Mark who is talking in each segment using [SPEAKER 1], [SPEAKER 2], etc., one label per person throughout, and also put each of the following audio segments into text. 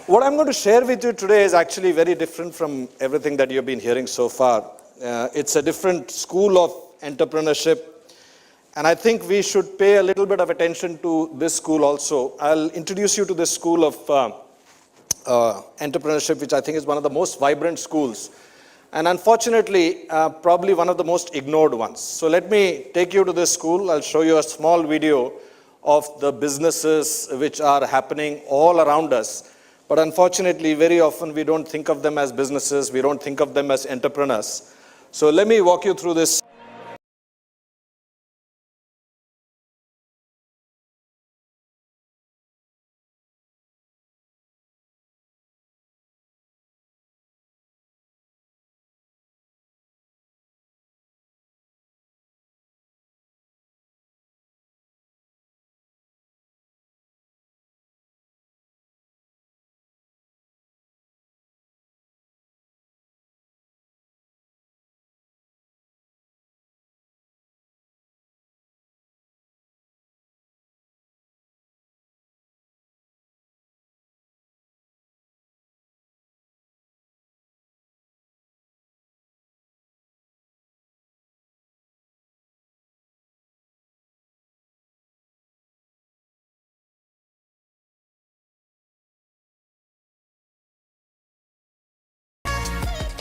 [SPEAKER 1] What I'm going to share with you today is actually very different from everything that you've been hearing so far. It's a different school of entrepreneurship, and I think we should pay a little bit of attention to this school also. I'll introduce you to this school of entrepreneurship, which I think is one of the most vibrant schools, and unfortunately, probably one of the most ignored ones. So let me take you to this school. I'll show you a small video of the businesses which are happening all around us. But unfortunately, very often we don't think of them as businesses, we don't think of them as entrepreneurs. So let me walk you through this.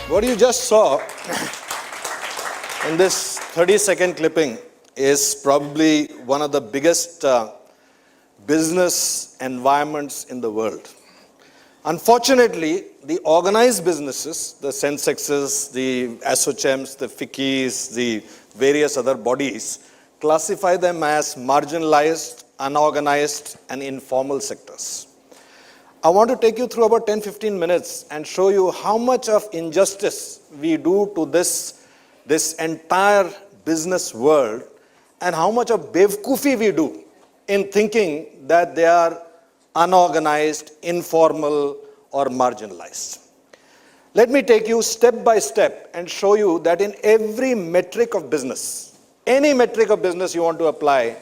[SPEAKER 1] What you just saw in this 30-second clipping is probably one of the biggest business environments in the world. Unfortunately, the organized businesses, the Sensexes, the ASSOCHAMs, the FICCIs, the various other bodies, classify them as marginalized, unorganized, and informal sectors. I want to take you through about 10-15 minutes and show you how much of injustice we do to this entire business world and how much of bevkufi we do in thinking that they are unorganized, informal, or marginalized. Let me take you step by step and show you that in every metric of business, any metric of business you want to apply,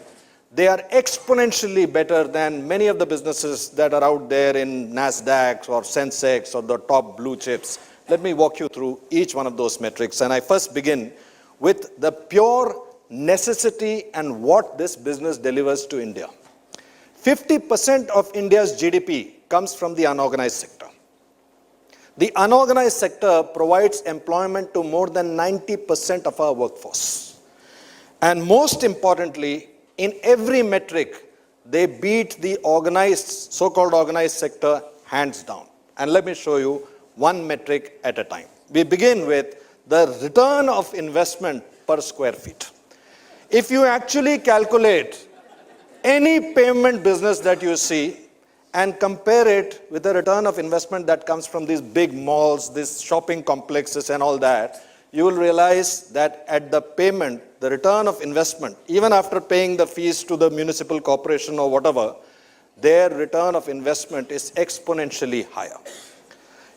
[SPEAKER 1] they are exponentially better than many of the businesses that are out there in NASDAQ or Sensex or the top blue chips. Let me walk you through each one of those metrics. And I first begin with the pure necessity and what this business delivers to India. 50% of India's GDP comes from the unorganized sector. The unorganized sector provides employment to more than 90% of our workforce. And most importantly, in every metric, they beat the organized, so-called organized sector hands down. And let me show you one metric at a time. We begin with the return of investment per square feet. If you actually calculate any payment business that you see and compare it with the return of investment that comes from these big malls, these shopping complexes and all that, you will realize that at the payment, the return of investment, even after paying the fees to the municipal corporation or whatever, their return of investment is exponentially higher.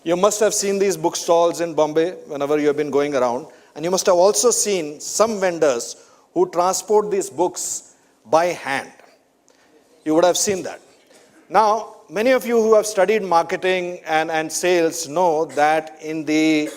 [SPEAKER 1] You must have seen these bookstalls in Bombay whenever you have been going around, and you must have also seen some vendors who transport these books by hand. You would have seen that. Now, many of you who have studied marketing and sales know that in the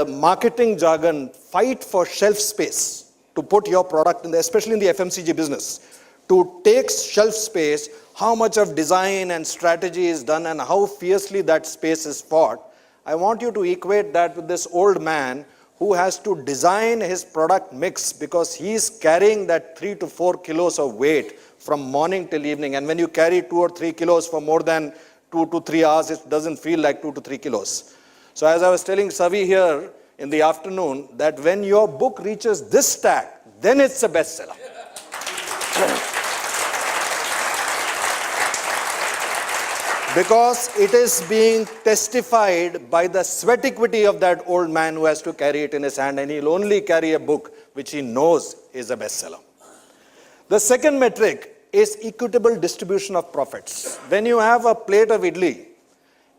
[SPEAKER 1] marketing jargon, fight for shelf space to put your product in especially in the FMCG business, to take shelf space, how much of design and strategy is done and how fiercely that space is fought. I want you to equate that with this old man who has to design his product mix because he is carrying that 3 to 4 kilos of weight from morning till evening. And when you carry 2 or 3 kilos for more than 2 to 3 hours, it doesn't feel like 2 to 3 kilos. So as I was telling Savi here in the afternoon, that when your book reaches this stack, then it's a bestseller. Because it is being testified by the sweat equity of that old man who has to carry it in his hand, and he'll only carry a book which he knows is a bestseller. The second metric is equitable distribution of profits. When you have a plate of idli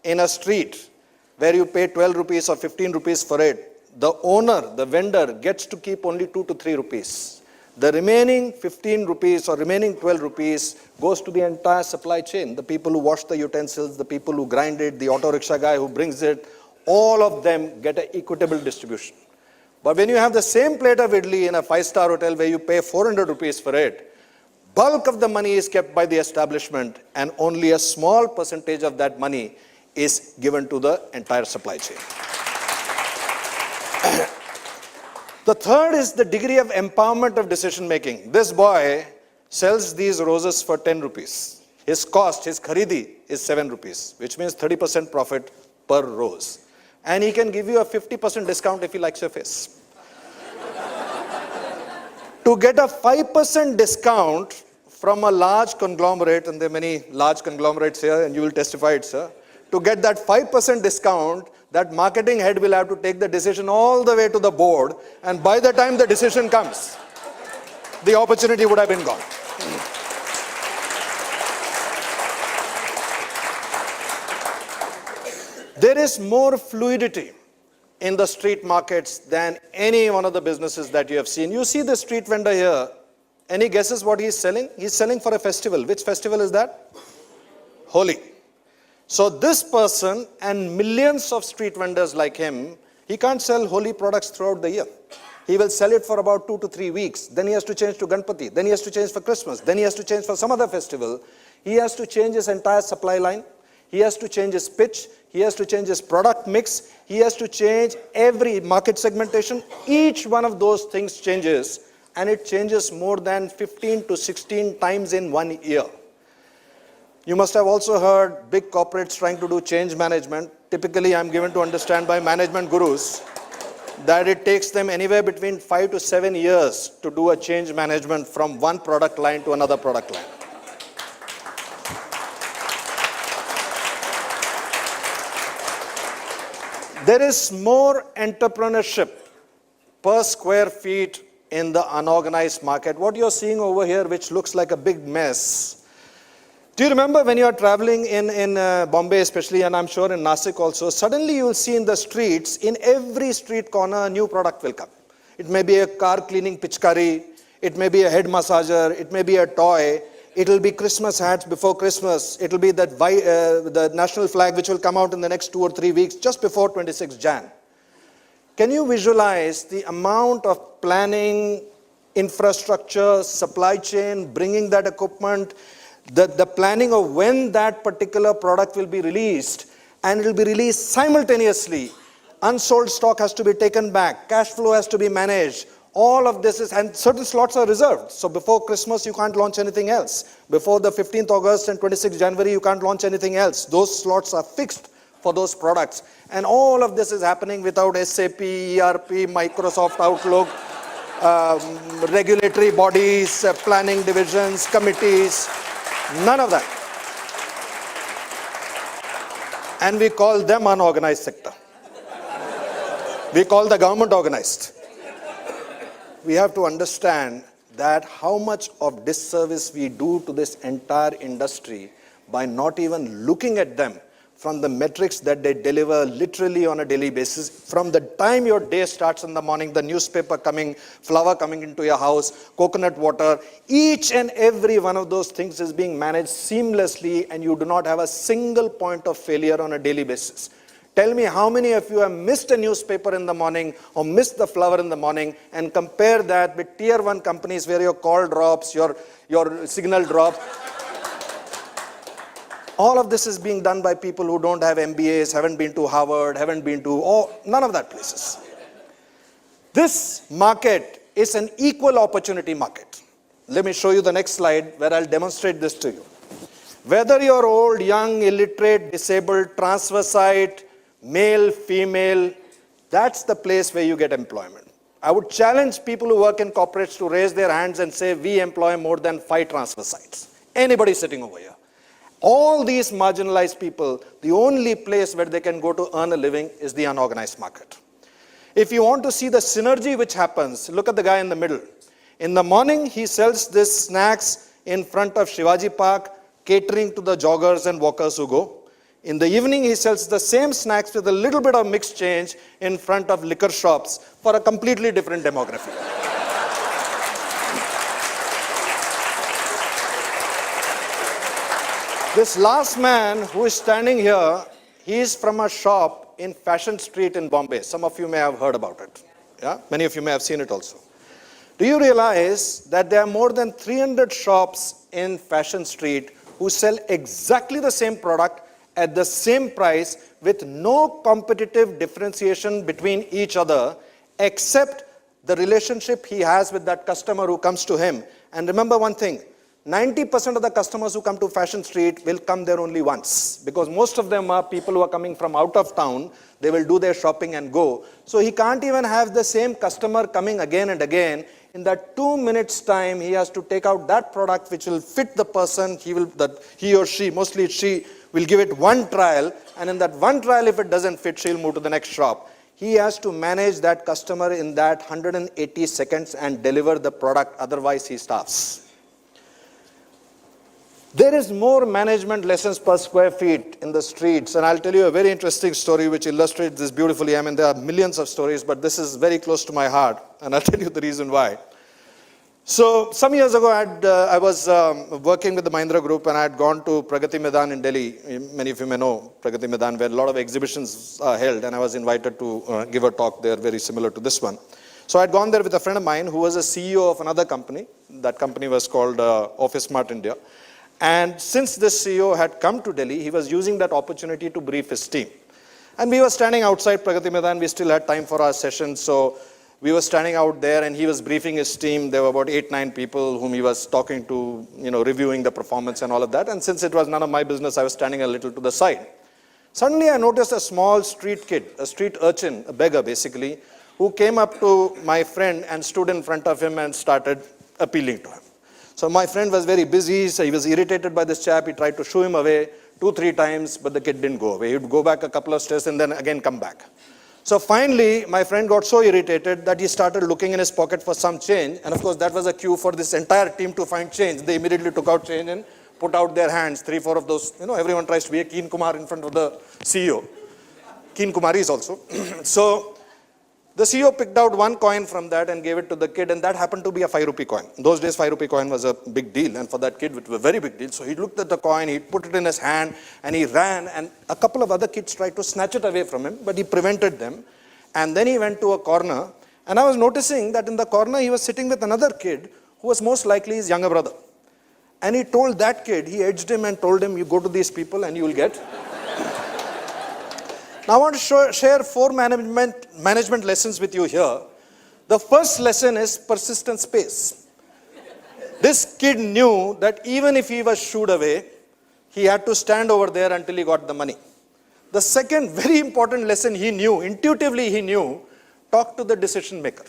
[SPEAKER 1] in a street where you pay 12 rupees or 15 rupees for it, the owner, the vendor, gets to keep only 2 to 3 rupees. The remaining 15 rupees or remaining 12 rupees goes to the entire supply chain. The people who wash the utensils, the people who grind it, the auto rickshaw guy who brings it, all of them get an equitable distribution. But when you have the same plate of idli in a 5-star hotel where you pay 400 rupees for it, bulk of the money is kept by the establishment and only a small percentage of that money is given to the entire supply chain. The third is the degree of empowerment of decision making. This boy sells these roses for 10 rupees. His cost, his kharidi, is 7 rupees, which means 30% profit per rose. And he can give you a 50% discount if he likes your face. To get a 5% discount from a large conglomerate, and there are many large conglomerates here, and you will testify it, sir. To get that 5% discount, that marketing head will have to take the decision all the way to the board, and by the time the decision comes, the opportunity would have been gone. There is more fluidity in the street markets than any one of the businesses that you have seen. You see the street vendor here. Any guesses what he's selling? He's selling for a festival. Which festival is that? Holi. So this person and millions of street vendors like him, he can't sell Holi products throughout the year. He will sell it for about 2 to 3 weeks. Then he has to change to Ganpati. Then he has to change for Christmas. Then he has to change for some other festival. He has to change his entire supply line. He has to change his pitch. He has to change his product mix. He has to change every market segmentation. Each one of those things changes, and it changes more than 15 to 16 times in 1 year. You must have also heard big corporates trying to do change management. Typically, I'm given to understand by management gurus that it takes them anywhere between 5 to 7 years to do a change management from one product line to another product line. There is more entrepreneurship per square feet in the unorganized market. What you're seeing over here, which looks like a big mess. Do you remember when you are traveling in Bombay especially, and I'm sure in Nasik also, suddenly you will see in the streets, in every street corner, a new product will come. It may be a car cleaning pichkari, it may be a head massager, it may be a toy, it will be Christmas hats before Christmas, it will be that the national flag which will come out in the next 2 or 3 weeks, just before 26 Jan. Can you visualize the amount of planning, infrastructure, supply chain, bringing that equipment, the planning of when that particular product will be released, and it will be released simultaneously. Unsold stock has to be taken back, cash flow has to be managed. All of this is, and certain slots are reserved. So before Christmas, you can't launch anything else. Before the 15th August and 26th January, you can't launch anything else. Those slots are fixed for those products. And all of this is happening without SAP, ERP, Microsoft Outlook, regulatory bodies, planning divisions, committees. None of that. And we call them unorganized sector. We call the government organized. We have to understand that how much of disservice we do to this entire industry by not even looking at them from the metrics that they deliver literally on a daily basis. From the time your day starts in the morning, the newspaper coming, flower coming into your house, coconut water, each and every one of those things is being managed seamlessly, and you do not have a single point of failure on a daily basis. Tell me how many of you have missed a newspaper in the morning or missed the flower in the morning, and compare that with tier 1 companies where your call drops, your signal drops. All of this is being done by people who don't have MBAs, haven't been to Harvard, haven't been to none of that places. This market is an equal opportunity market. Let me show you the next slide where I'll demonstrate this to you. Whether you're old, young, illiterate, disabled, transvestite, male, female, that's the place where you get employment. I would challenge people who work in corporates to raise their hands and say, we employ more than 5 transvestites. Anybody sitting over here. All these marginalized people, the only place where they can go to earn a living is the unorganized market. If you want to see the synergy which happens, look at the guy in the middle. In the morning, he sells these snacks in front of Shivaji Park, catering to the joggers and walkers who go. In the evening, he sells the same snacks with a little bit of mixed change in front of liquor shops for a completely different demographic. This last man who is standing here, he is from a shop in Fashion Street in Bombay. Some of you may have heard about it. Yeah? Many of you may have seen it also. Do you realize that there are more than 300 shops in Fashion Street who sell exactly the same product at the same price with no competitive differentiation between each other except the relationship he has with that customer who comes to him. And remember one thing, 90% of the customers who come to Fashion Street will come there only once, because most of them are people who are coming from out of town. They will do their shopping and go. So he can't even have the same customer coming again and again. In that 2 minutes time, he has to take out that product which will fit the person. He or she, mostly she, will give it one trial. And in that one trial, if it doesn't fit, she'll move to the next shop. He has to manage that customer in that 180 seconds and deliver the product. Otherwise, he starves. There is more management lessons per square feet in the streets. And I'll tell you a very interesting story which illustrates this beautifully. I mean, there are millions of stories, but this is very close to my heart. And I'll tell you the reason why. So some years ago, I was working with the Mahindra Group, and I had gone to Pragati Maidan in Delhi. Many of you may know Pragati Maidan, where a lot of exhibitions are held, and I was invited to give a talk there very similar to this one. So I had gone there with a friend of mine who was a CEO of another company. That company was called Office Smart India. And since this CEO had come to Delhi, he was using that opportunity to brief his team. And we were standing outside Pragati Maidan. We still had time for our session, so we were standing out there, and he was briefing his team. There were about 8-9 people whom he was talking to, reviewing the performance and all of that. And since it was none of my business, I was standing a little to the side. Suddenly, I noticed a small street kid, a street urchin, a beggar basically, who came up to my friend and stood in front of him and started appealing to him. So my friend was very busy, so he was irritated by this chap. He tried to shoo him away 2-3 times, but the kid didn't go away. He would go back a couple of steps and then again come back. So finally, my friend got so irritated that he started looking in his pocket for some change. And of course, that was a cue for this entire team to find change. They immediately took out change and put out their hands. 3-4 of those, everyone tries to be a Keen Kumar in front of the CEO. Keen Kumaris also. So the CEO picked out one coin from that and gave it to the kid, and that happened to be a 5 rupee coin. In those days, 5 rupee coin was a big deal, and for that kid, it was a very big deal. So he looked at the coin, he put it in his hand, and he ran, and a couple of other kids tried to snatch it away from him, but he prevented them. And then he went to a corner, and I was noticing that in the corner, he was sitting with another kid who was most likely his younger brother. And he told that kid, he edged him and told him, you go to these people and you will get. Now, I want to share 4 management lessons with you here. The first lesson is persistent pace. This kid knew that even if he was shooed away, he had to stand over there until he got the money. The second very important lesson he knew, intuitively he knew, talk to the decision maker.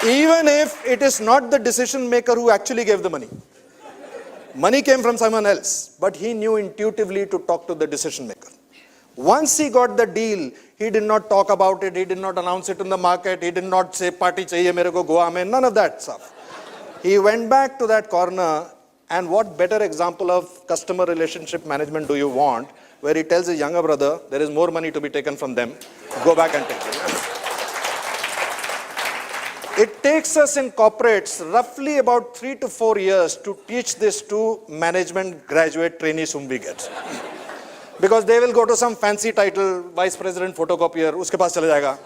[SPEAKER 1] Even if it is not the decision maker who actually gave the money. Money came from someone else, but he knew intuitively to talk to the decision maker. Once he got the deal, he did not talk about it, he did not announce it in the market, he did not say, party chahiye mere ko Goa mein, none of that stuff. He went back to that corner, and what better example of customer relationship management do you want, where he tells his younger brother, there is more money to be taken from them, go back and take it. It takes us in corporates roughly about 3 to 4 years to teach this to management graduate trainees whom we get. Because they will go to some fancy title, vice president photocopier, uske paas chala jayega.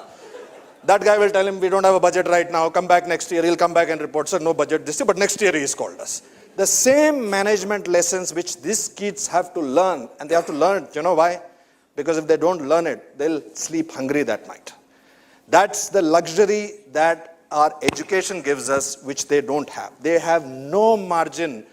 [SPEAKER 1] That guy will tell him, we don't have a budget right now, come back next year. He'll come back and report, sir, no budget this year, but next year he's called us. The same management lessons which these kids have to learn, and they have to learn it. You know why? Because if they don't learn it, they'll sleep hungry that night. That's the luxury that our education gives us, which they don't have. They have no margin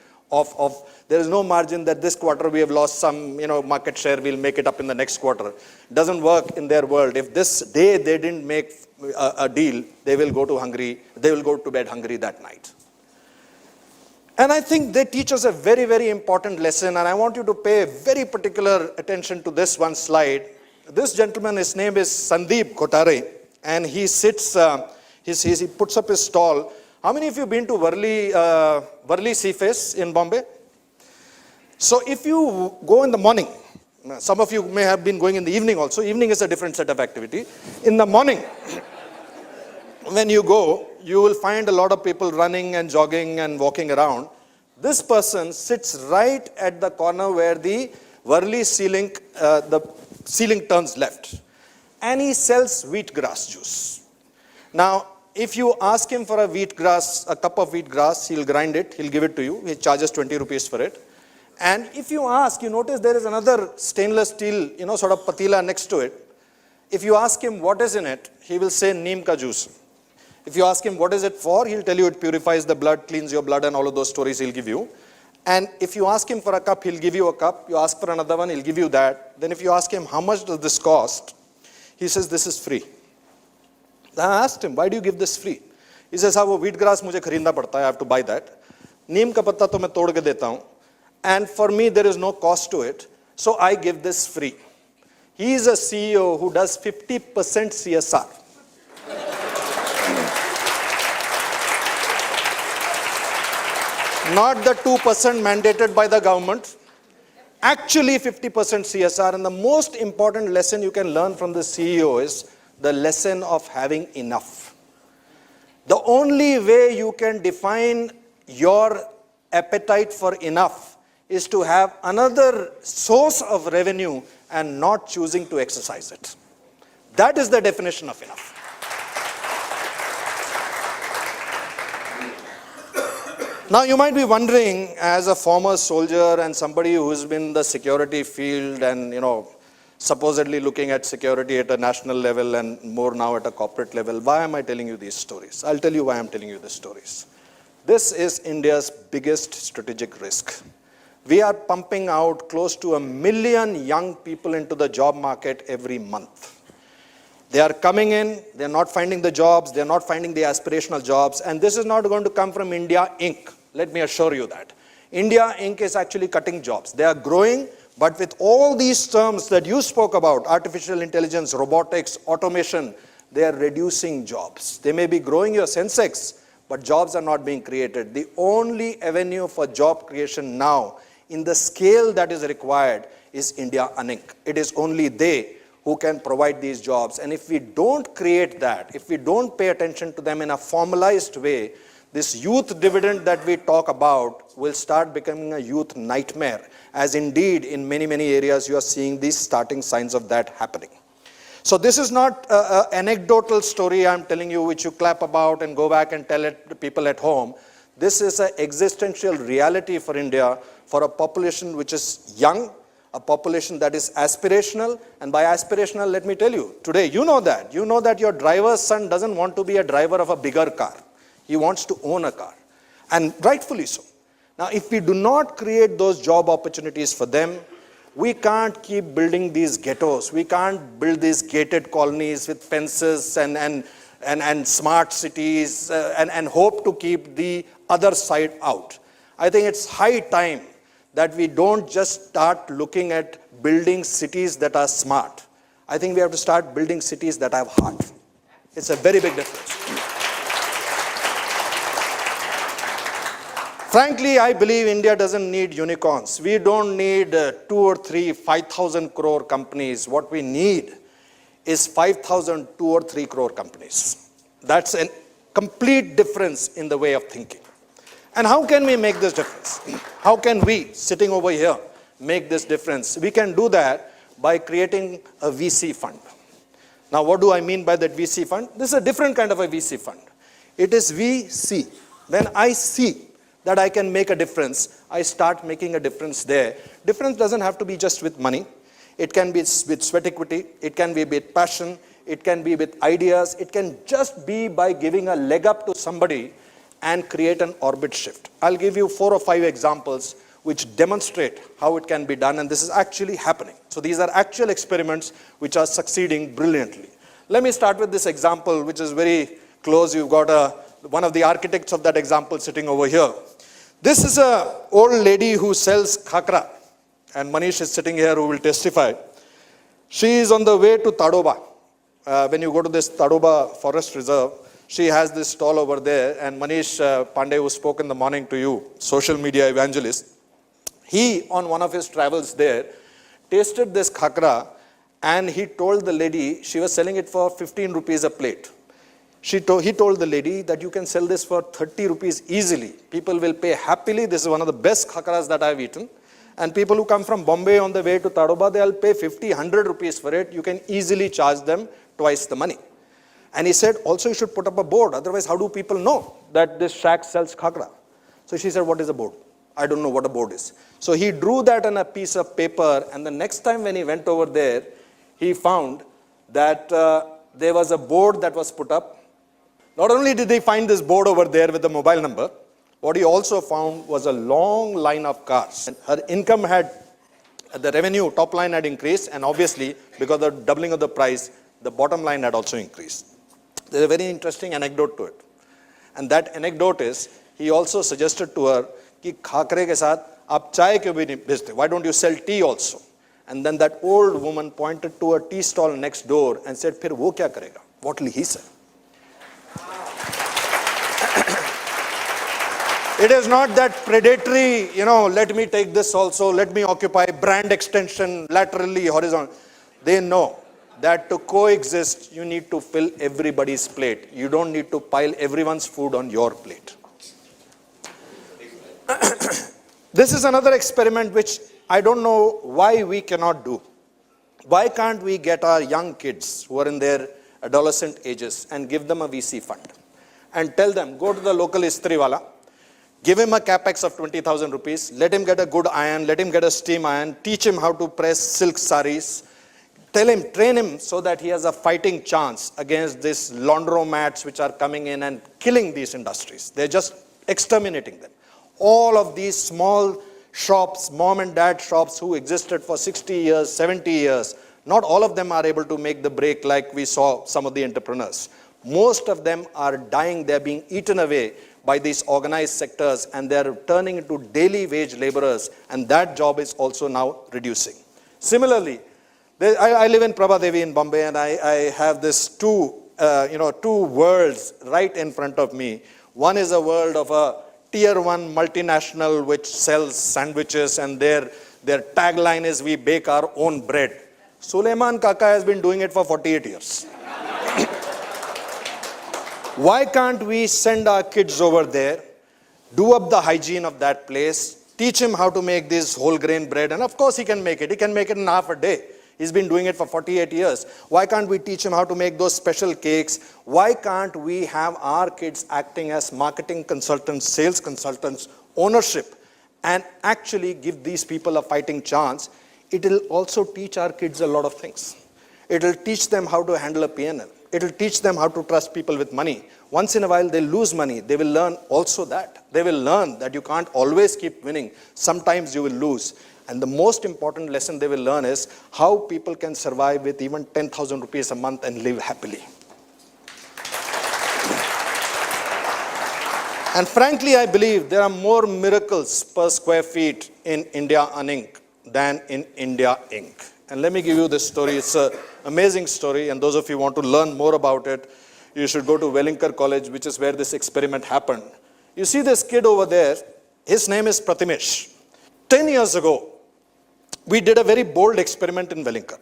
[SPEAKER 1] there is no margin that this quarter we have lost some, market share, we'll make it up in the next quarter. It doesn't work in their world. If this day they didn't make a deal, they will go to bed hungry that night. And I think they teach us a very, very important lesson, and I want you to pay very particular attention to this one slide. This gentleman, his name is Sandeep Kotare, and he sits, he puts up his stall. How many of you have been to Worli Seaface in Bombay? So if you go in the morning, some of you may have been going in the evening also. Evening is a different set of activity. In the morning, when you go, you will find a lot of people running and jogging and walking around. This person sits right at the corner where the Worli ceiling, the ceiling turns left. And he sells wheatgrass juice. Now, if you ask him for a cup of wheatgrass, he'll grind it, he'll give it to you. He charges 20 rupees for it. And if you ask, you notice there is another stainless steel, sort of patila next to it. If you ask him what is in it, he will say neem ka juice. If you ask him what is it for, he'll tell you it purifies the blood, cleans your blood, and all of those stories he'll give you. And if you ask him for a cup, he'll give you a cup. You ask for another one, he'll give you that. Then if you ask him how much does this cost, he says this is free. Then I asked him, why do you give this free? He says, wo wheatgrass mujhe khareedna padta hai, I have to buy that. Neem ka patta to main tod ke deta hu. And for me, there is no cost to it. So I give this free. He is a CEO who does 50% CSR. Not the 2% mandated by the government. Actually 50% CSR. And the most important lesson you can learn from the CEO is the lesson of having enough. The only way you can define your appetite for enough is to have another source of revenue and not choosing to exercise it. That is the definition of enough. Now you might be wondering, as a former soldier and somebody who's been in the security field and supposedly looking at security at a national level and more now at a corporate level, why am I telling you these stories? I'll tell you why I'm telling you these stories. This is India's biggest strategic risk. We are pumping out close to 1 million young people into the job market every month. They are coming in, they're not finding the jobs, they're not finding the aspirational jobs, and this is not going to come from India Inc. Let me assure you that. India Inc. is actually cutting jobs. They are growing, but with all these terms that you spoke about, artificial intelligence, robotics, automation, they are reducing jobs. They may be growing your Sensex, but jobs are not being created. The only avenue for job creation now, in the scale that is required, is India Inc. It is only they who can provide these jobs. And if we don't create that, if we don't pay attention to them in a formalized way, this youth dividend that we talk about will start becoming a youth nightmare, as indeed in many, many areas you are seeing these starting signs of that happening. So this is not an anecdotal story I'm telling you which you clap about and go back and tell it to people at home. This is an existential reality for India, for a population which is young, a population that is aspirational. And by aspirational, let me tell you, today you know that your driver's son doesn't want to be a driver of a bigger car. He wants to own a car, and rightfully so. Now, if we do not create those job opportunities for them, we can't keep building these ghettos. We can't build these gated colonies with fences and smart cities and hope to keep the other side out. I think it's high time that we don't just start looking at building cities that are smart. I think we have to start building cities that have heart. It's a very big difference. Frankly, I believe India doesn't need unicorns. We don't need 2 or 3, 5,000 crore companies. What we need is 5,000, 2 or 3 crore companies. That's a complete difference in the way of thinking. And how can we make this difference? How can we, sitting over here, make this difference? We can do that by creating a VC fund. Now, what do I mean by that VC fund? This is a different kind of a VC fund. It is VC. When I see that I can make a difference, I start making a difference there. Difference doesn't have to be just with money. It can be with sweat equity. It can be with passion. It can be with ideas. It can just be by giving a leg up to somebody and create an orbit shift. I'll give you 4 or 5 examples which demonstrate how it can be done, and this is actually happening. So these are actual experiments which are succeeding brilliantly. Let me start with this example, which is very close. You've got one of the architects of that example sitting over here. This is an old lady who sells khakra, and Manish is sitting here who will testify. She is on the way to Tadoba. When you go to this Tadoba Forest Reserve, she has this stall over there, and Manish Pandey, who spoke in the morning to you, social media evangelist, he, on one of his travels there, tasted this khakra, and he told the lady she was selling it for 15 rupees a plate. He told the lady that you can sell this for 30 rupees easily. People will pay happily. This is one of the best khakras that I've eaten. And people who come from Bombay on the way to Tadoba, they'll pay 50, 100 rupees for it. You can easily charge them twice the money. And he said, also you should put up a board. Otherwise, how do people know that this shack sells khakra? So she said, what is a board? I don't know what a board is. So he drew that on a piece of paper. And the next time when he went over there, he found that there was a board that was put up. Not only did he find this board over there with the mobile number, what he also found was a long line of cars. And her income had, the revenue, top line had increased, and obviously, because of the doubling of the price, the bottom line had also increased. There's a very interesting anecdote to it. And that anecdote is, he also suggested to her, कि खाकरे के साथ आप चाय क्यों भी नहीं बेचते? Why don't you sell tea also? And then that old woman pointed to a tea stall next door and said, फिर वो क्या करेगा? What will he sell? It is not that predatory, let me take this also, let me occupy brand extension laterally, horizontal. They know that to coexist, you need to fill everybody's plate. You don't need to pile everyone's food on your plate. This is another experiment which I don't know why we cannot do. Why can't we get our young kids who are in their adolescent ages and give them a VC fund and tell them, go to the local istri wala, give him a capex of 20,000 rupees, let him get a good iron, let him get a steam iron, teach him how to press silk saris, tell him, train him so that he has a fighting chance against these laundromats which are coming in and killing these industries. They're just exterminating them. All of these small shops, mom and dad shops who existed for 60 years, 70 years, not all of them are able to make the break like we saw some of the entrepreneurs. Most of them are dying, they're being eaten away by these organized sectors, and they're turning into daily wage laborers, and that job is also now reducing. Similarly, I live in Prabhadevi in Bombay, and I have this two worlds right in front of me. One is a world of a tier 1 multinational which sells sandwiches, and their tagline is, we bake our own bread. Suleiman Kaka has been doing it for 48 years. Why can't we send our kids over there, do up the hygiene of that place, teach him how to make this whole grain bread, and of course he can make it. He can make it in half a day. He's been doing it for 48 years. Why can't we teach him how to make those special cakes? Why can't we have our kids acting as marketing consultants, sales consultants, ownership, and actually give these people a fighting chance? It will also teach our kids a lot of things. It will teach them how to handle a P&L. It will teach them how to trust people with money. Once in a while, they lose money. They will learn also that. They will learn that you can't always keep winning. Sometimes you will lose. And the most important lesson they will learn is how people can survive with even 10,000 rupees a month and live happily. And frankly, I believe there are more miracles per square feet in India Inc. than in India Inc. And let me give you this story. It's an amazing story, and those of you who want to learn more about it, you should go to Wellinkar College, which is where this experiment happened. You see this kid over there, his name is Pratimesh. 10 years ago, we did a very bold experiment in Wellinkar.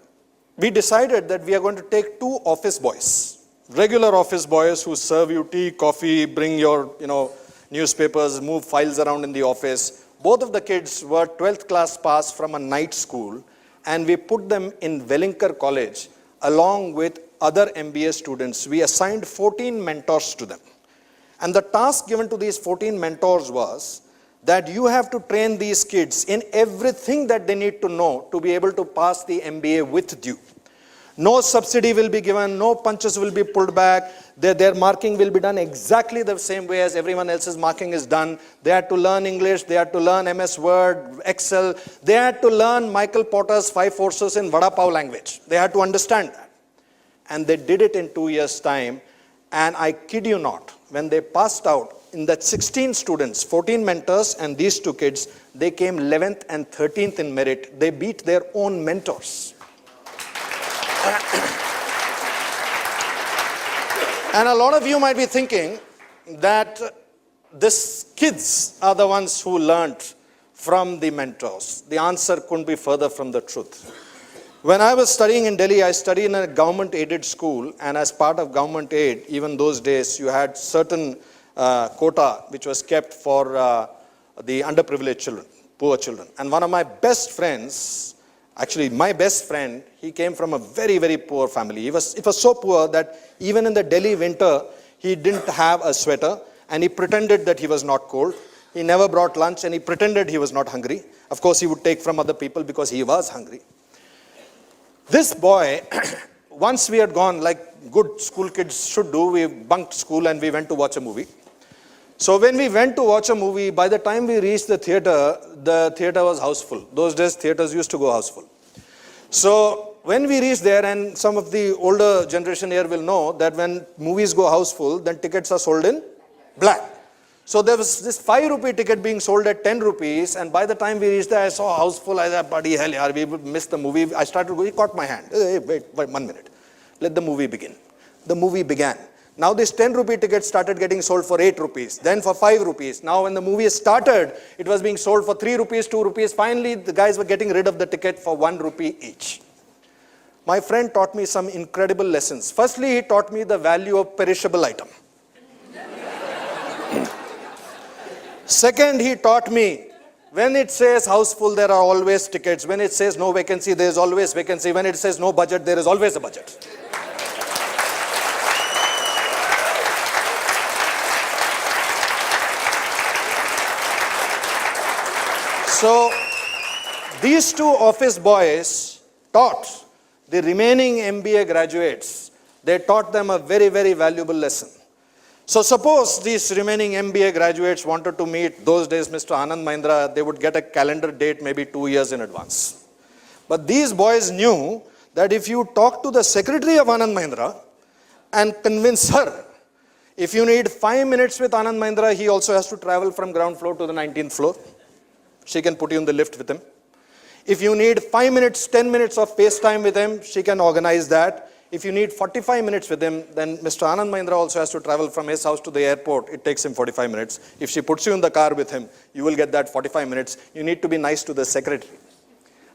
[SPEAKER 1] We decided that we are going to take 2 office boys, regular office boys who serve you tea, coffee, bring your newspapers, move files around in the office. Both of the kids were 12th class pass from a night school, and we put them in Wellinkar College along with other MBA students. We assigned 14 mentors to them. And the task given to these 14 mentors was that you have to train these kids in everything that they need to know to be able to pass the MBA with due. No subsidy will be given, no punches will be pulled back. Their marking will be done exactly the same way as everyone else's marking is done. They had to learn English, they had to learn MS Word, Excel. They had to learn Michael Porter's 5 forces in Vada Pav language. They had to understand that. And they did it in 2 years' time. And I kid you not, when they passed out, in that 16 students, 14 mentors and these 2 kids, they came 11th and 13th in merit. They beat their own mentors. And a lot of you might be thinking that these kids are the ones who learned from the mentors. The answer couldn't be further from the truth. When I was studying in Delhi, I studied in a government-aided school, and as part of government aid, even those days, you had certain quota which was kept for the underprivileged children, poor children. And one of my best friends, actually my best friend, he came from a very, very poor family. It was so poor that even in the Delhi winter, he didn't have a sweater, and he pretended that he was not cold. He never brought lunch, and he pretended he was not hungry. Of course, he would take from other people because he was hungry. This boy, once we had gone, like good school kids should do, we bunked school and we went to watch a movie. So when we went to watch a movie, by the time we reached the theater was houseful. Those days, theaters used to go houseful. So when we reached there, and some of the older generation here will know that when movies go houseful, then tickets are sold in black. So there was this 5 rupee ticket being sold at 10 rupees, and by the time we reached there, I saw houseful. I said, buddy, hell, yaar, we missed the movie. I started going, he caught my hand. Hey, wait, 1 minute. Let the movie begin. The movie began. Now this 10 rupee ticket started getting sold for 8 rupees, then for 5 rupees. Now when the movie started, it was being sold for 3 rupees, 2 rupees. Finally, the guys were getting rid of the ticket for 1 rupee each. My friend taught me some incredible lessons. Firstly, he taught me the value of perishable item. Second, he taught me, when it says houseful, there are always tickets. When it says no vacancy, there is always vacancy. When it says no budget, there is always a budget. So, these two office boys taught the remaining MBA graduates, they taught them a very, very valuable lesson. So suppose these remaining MBA graduates wanted to meet, those days Mr. Anand Mahindra, they would get a calendar date maybe 2 years in advance. But these boys knew that if you talk to the secretary of Anand Mahindra and convince her, if you need 5 minutes with Anand Mahindra, he also has to travel from ground floor to the 19th floor. She can put you in the lift with him. If you need 5 minutes, 10 minutes of FaceTime with him, she can organize that. If you need 45 minutes with him, then Mr. Anand Mahindra also has to travel from his house to the airport. It takes him 45 minutes. If she puts you in the car with him, you will get that 45 minutes. You need to be nice to the secretary.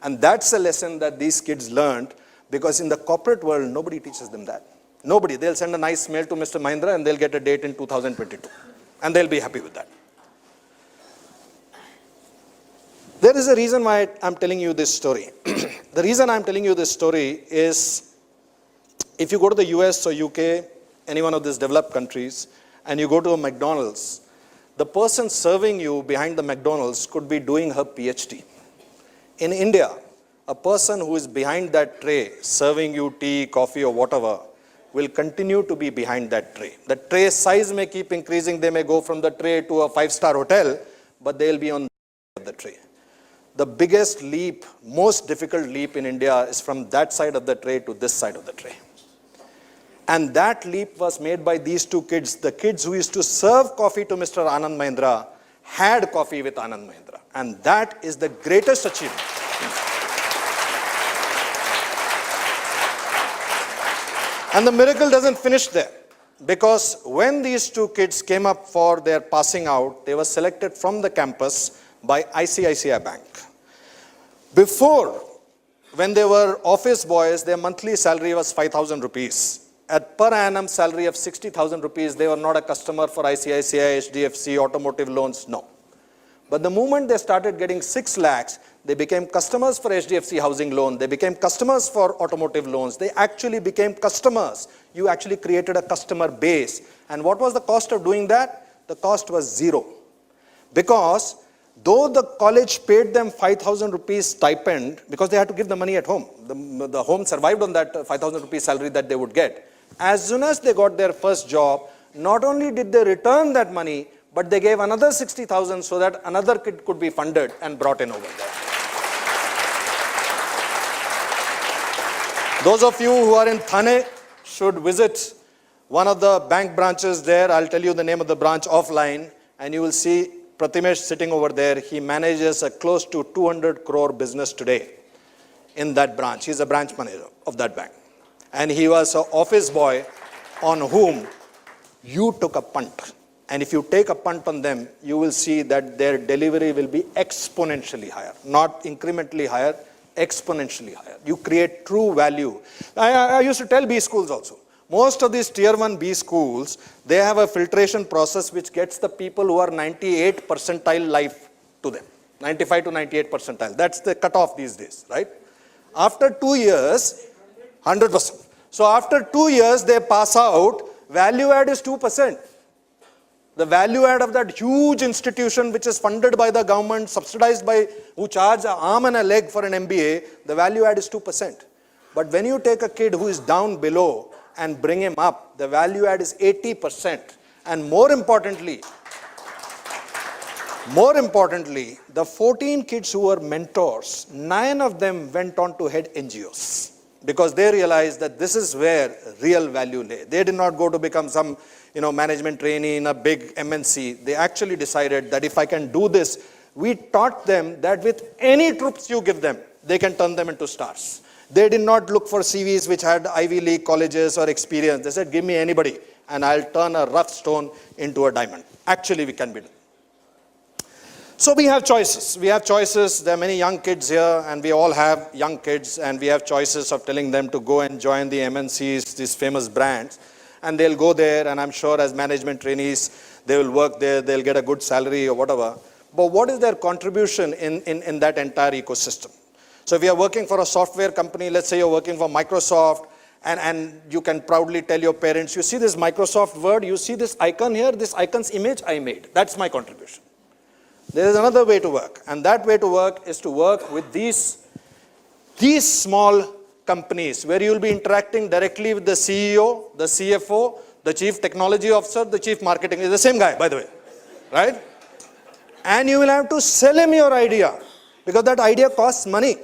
[SPEAKER 1] And that's a lesson that these kids learned, because in the corporate world, nobody teaches them that. Nobody. They'll send a nice mail to Mr. Mahindra and they'll get a date in 2022. And they'll be happy with that. There is a reason why I'm telling you this story. The reason I'm telling you this story is, if you go to the US or UK, any one of these developed countries, and you go to a McDonald's, the person serving you behind the McDonald's could be doing her PhD. In India, a person who is behind that tray, serving you tea, coffee, or whatever, will continue to be behind that tray. The tray size may keep increasing. They may go from the tray to a 5-star hotel, but they'll be on the tray. The biggest leap, most difficult leap in India is from that side of the tray to this side of the tray. And that leap was made by these two kids. The kids who used to serve coffee to Mr. Anand Mahindra had coffee with Anand Mahindra. And that is the greatest achievement. And the miracle doesn't finish there. Because when these two kids came up for their passing out, they were selected from the campus by ICICI Bank. Before, when they were office boys, their monthly salary was 5,000 rupees. At per annum salary of 60,000 rupees, they were not a customer for ICICI, HDFC, automotive loans, no. But the moment they started getting 6 lakhs, they became customers for HDFC housing loan, they became customers for automotive loans, they actually became customers. You actually created a customer base. And what was the cost of doing that? The cost was 0. Because though the college paid them 5,000 rupees stipend, because they had to give the money at home. The home survived on that 5,000 rupees salary that they would get. As soon as they got their first job, not only did they return that money, but they gave another 60,000 so that another kid could be funded and brought in over there. Those of you who are in Thane should visit one of the bank branches there. I'll tell you the name of the branch offline, and you will see Pratimesh sitting over there. He manages a close to 200 crore business today in that branch. He's a branch manager of that bank. And he was an office boy on whom you took a punt. And if you take a punt on them, you will see that their delivery will be exponentially higher. Not incrementally higher, exponentially higher. You create true value. I used to tell B schools also. Most of these tier 1 B schools, they have a filtration process which gets the people who are 98 percentile life to them. 95 to 98 percentile. That's the cutoff these days, right? After 2 years, 100%. So after 2 years, they pass out, value add is 2%. The value add of that huge institution which is funded by the government, subsidized by, who charge an arm and a leg for an MBA, the value add is 2%. But when you take a kid who is down below and bring him up, the value add is 80%. And more importantly, the 14 kids who were mentors, 9 of them went on to head NGOs because they realized that this is where real value lay. They did not go to become some management trainee in a big MNC. They actually decided that if I can do this, we taught them that with any troops you give them, they can turn them into stars. They did not look for CVs which had Ivy League colleges or experience. They said, give me anybody and I'll turn a rough stone into a diamond. Actually, we can be done. So we have choices. We have choices. There are many young kids here and we all have young kids and we have choices of telling them to go and join the MNCs, these famous brands. And they'll go there and I'm sure as management trainees, they will work there, they'll get a good salary or whatever. But what is their contribution in that entire ecosystem? So if you're working for a software company, let's say you're working for Microsoft, and you can proudly tell your parents, you see this Microsoft Word, you see this icon here, this icon's image I made. That's my contribution. There is another way to work, and that way to work is to work with these small companies where you will be interacting directly with the CEO, the CFO, the Chief Technology Officer, the Chief Marketing, is the same guy, by the way, right? And you will have to sell him your idea because that idea costs money.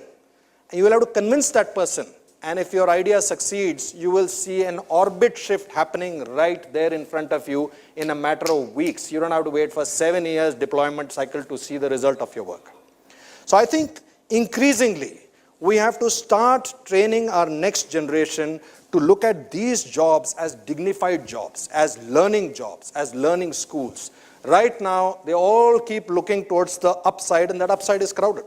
[SPEAKER 1] And you will have to convince that person. And if your idea succeeds, you will see an orbit shift happening right there in front of you in a matter of weeks. You don't have to wait for 7 years deployment cycle to see the result of your work. So I think increasingly, we have to start training our next generation to look at these jobs as dignified jobs, as learning schools. Right now, they all keep looking towards the upside, and that upside is crowded.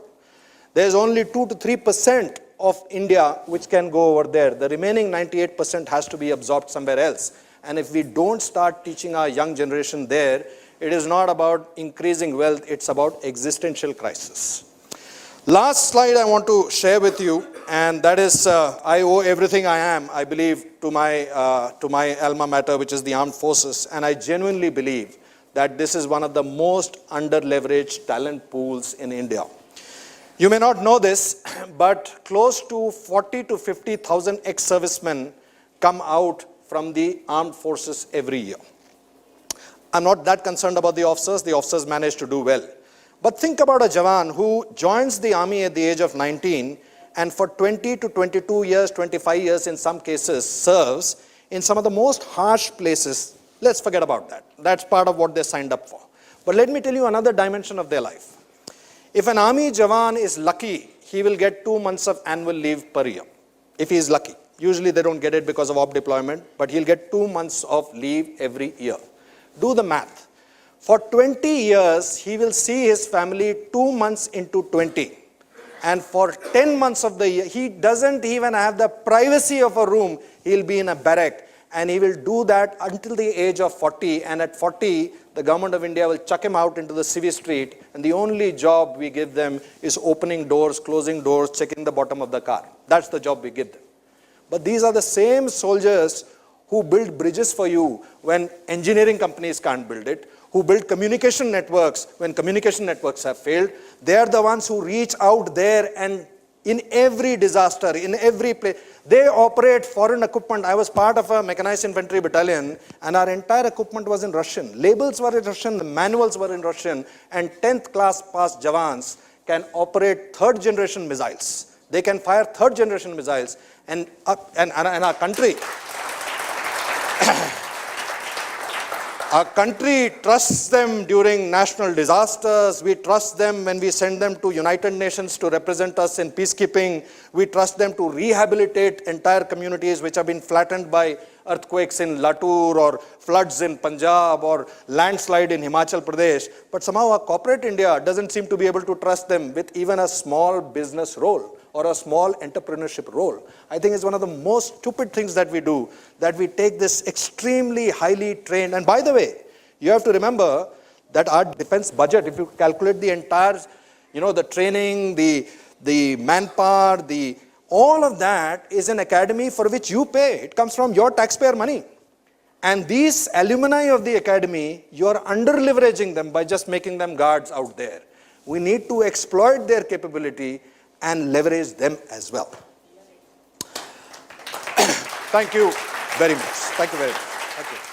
[SPEAKER 1] There's only 2 to 3% of India which can go over there. The remaining 98% has to be absorbed somewhere else. And if we don't start teaching our young generation there, it is not about increasing wealth, it's about existential crisis. Last slide I want to share with you, and that is I owe everything I am, I believe, to my alma mater, which is the armed forces. And I genuinely believe that this is one of the most under-leveraged talent pools in India. You may not know this, but close to 40 to 50,000 ex-servicemen come out from the armed forces every year. I'm not that concerned about the officers manage to do well. But think about a Jawan who joins the army at the age of 19 and for 20 to 22 years, 25 years in some cases serves in some of the most harsh places. Let's forget about that. That's part of what they signed up for. But let me tell you another dimension of their life. If an army Jawan is lucky, he will get 2 months of annual leave per year. If he is lucky. Usually they don't get it because of op deployment, but he'll get 2 months of leave every year. Do the math. For 20 years, he will see his family 2 months into 20. And for 10 months of the year, he doesn't even have the privacy of a room. He'll be in a barrack. And he will do that until the age of 40. And at 40, the government of India will chuck him out into the civvy street. And the only job we give them is opening doors, closing doors, checking the bottom of the car. That's the job we give them. But these are the same soldiers who build bridges for you when engineering companies can't build it, who build communication networks when communication networks have failed. They are the ones who reach out there and in every disaster, in every place, they operate foreign equipment. I was part of a mechanized infantry battalion and our entire equipment was in Russian. Labels were in Russian, the manuals were in Russian, and 10th class pass Jawans can operate 3rd generation missiles. They can fire 3rd generation missiles and our country, our country trusts them during national disasters. We trust them when we send them to United Nations to represent us in peacekeeping. We trust them to rehabilitate entire communities which have been flattened by earthquakes in Latur or floods in Punjab or landslide in Himachal Pradesh. But somehow our corporate India doesn't seem to be able to trust them with even a small business role or a small entrepreneurship role. I think it's one of the most stupid things that we do, that we take this extremely highly trained, and by the way, you have to remember that our defense budget, if you calculate the entire, the training, the manpower, all of that is an academy for which you pay. It comes from your taxpayer money. And these alumni of the academy, you are under-leveraging them by just making them guards out there. We need to exploit their capability and leverage them as well. Thank you very much. Thank you very much. Thank you.